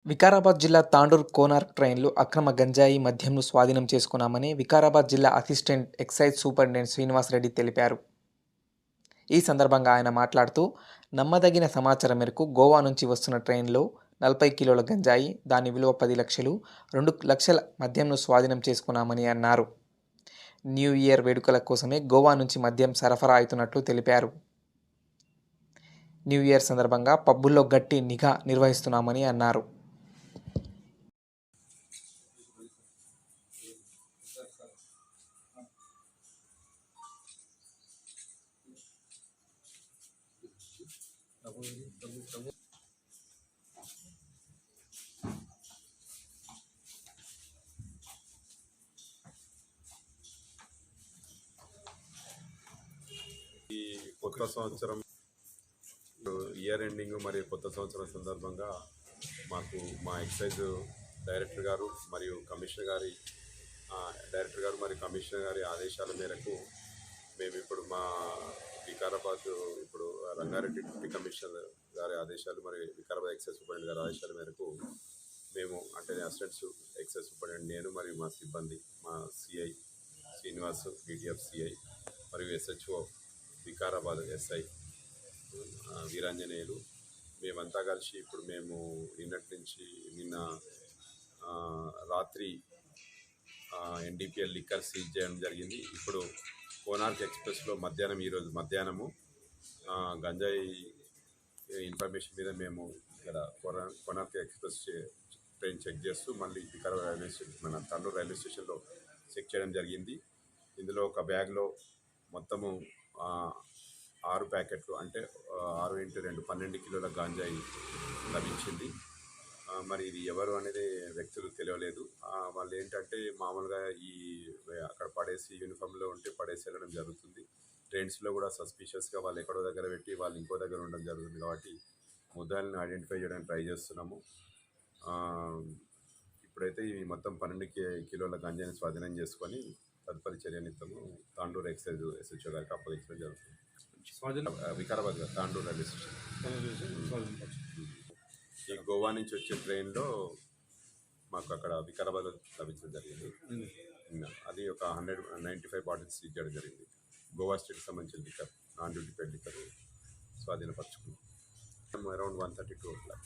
వికారాబాద్ జిల్లా తాండూర్ కోనార్క్ ట్రైన్లో అక్రమ గంజాయి మద్యంను స్వాధీనం చేసుకున్నామని వికారాబాద్ జిల్లా అసిస్టెంట్ ఎక్సైజ్ సూపరింటెండెంట్ శ్రీనివాసరెడ్డి తెలిపారు. ఈ సందర్భంగా ఆయన మాట్లాడుతూ, నమ్మదగిన సమాచారం మేరకు గోవా నుంచి వస్తున్న ట్రైన్లో 40 కిలోల గంజాయి, దాని విలువ 10 లక్షలు, 2 లక్షల మద్యంను స్వాధీనం చేసుకున్నామని అన్నారు. న్యూ ఇయర్ వేడుకల కోసమే గోవా నుంచి మద్యం సరఫరా అవుతున్నట్లు తెలిపారు. న్యూ ఇయర్ సందర్భంగా పబ్బుల్లో గట్టి నిఘా నిర్వహిస్తున్నామని అన్నారు. ఈ కొత్త సంవత్సరం ఇయర్ ఎండింగ్ మరియు కొత్త సంవత్సరం సందర్భంగా మాకు మా ఎక్సైజ్ డైరెక్టర్ గారు మరియు కమిషనర్ గారి ఆదేశాల మేరకు మేము ఇప్పుడు మా వికారాబాద్ ఇప్పుడు రంగారెడ్డి డిప్యూటీ కమిషనర్ గారి ఆదేశాలు మరియు వికారాబాద్ ఎక్సైజ్ సూపరింటెండెంట్ గారి ఆదేశాల మేరకు మేము అంటే అసిస్టెంట్ ఎక్సైజ్ సూపరింటెండెంట్ నేను మరియు మా సిబ్బంది మా సిఐ శ్రీనివాస్ డిటిఎఫ్ సిఐ మరియు ఎస్హెచ్ఓ వికారాబాద్ ఎస్ఐ వీరాంజనేయులు మేమంతా కలిసి ఇప్పుడు మేము నిన్న రాత్రి ఎన్డీపీఎల్ లిక్కర్ సీజ్ చేయడం జరిగింది. ఇప్పుడు కోనార్క్ ఎక్స్ప్రెస్లో ఈరోజు మధ్యాహ్నము గంజాయి ఇన్ఫర్మేషన్ మీద మేము ఇక్కడ కోనార్క్ ఎక్స్ప్రెస్ ట్రైన్ చెక్ చేస్తూ మళ్ళీ వికారాబాద్ రైల్వే స్టేషన్ మన తాండూరు రైల్వే స్టేషన్లో చెక్ చేయడం జరిగింది. ఇందులో ఒక బ్యాగ్లో మొత్తము 6 ప్యాకెట్లు అంటే 6x2 12 కిలోల గాంజాయి లభించింది. మరి ఇది ఎవరు అనేది వ్యక్తులు తెలియలేదు. వాళ్ళు ఏంటంటే మామూలుగా అక్కడ పడేసి యూనిఫామ్లో ఉంటే పడేసి వెళ్ళడం జరుగుతుంది. ట్రైన్స్లో కూడా సస్పిషియస్గా వాళ్ళు ఎక్కడో దగ్గర పెట్టి వాళ్ళు ఇంకో దగ్గర ఉండడం జరుగుతుంది. కాబట్టి ముద్దాయిలను ఐడెంటిఫై చేయడానికి ట్రై చేస్తున్నాము. ఇప్పుడైతే ఈ మొత్తం 12 కిలోల గంజాయిని స్వాధీనం చేసుకొని తదుపరి చర్యనిత్తము తాండూరు ఎక్సైజ్ ఎస్హెచ్ఓ గారికి అప్పగించడం జరుగుతుంది. Vikarabad Tandur railway station. ఈ గోవా నుంచి వచ్చే ట్రైన్లో మాకు అక్కడ వికారాబాద్లో లభించడం జరిగింది. అది ఒక 195 బాటిల్స్ సీజ్ చేయడం జరిగింది. గోవా స్టేట్కి సంబంధించిన liquor, non duty paid liquor స్వాధీనపరచుకున్నాం. Around 132 o'clock.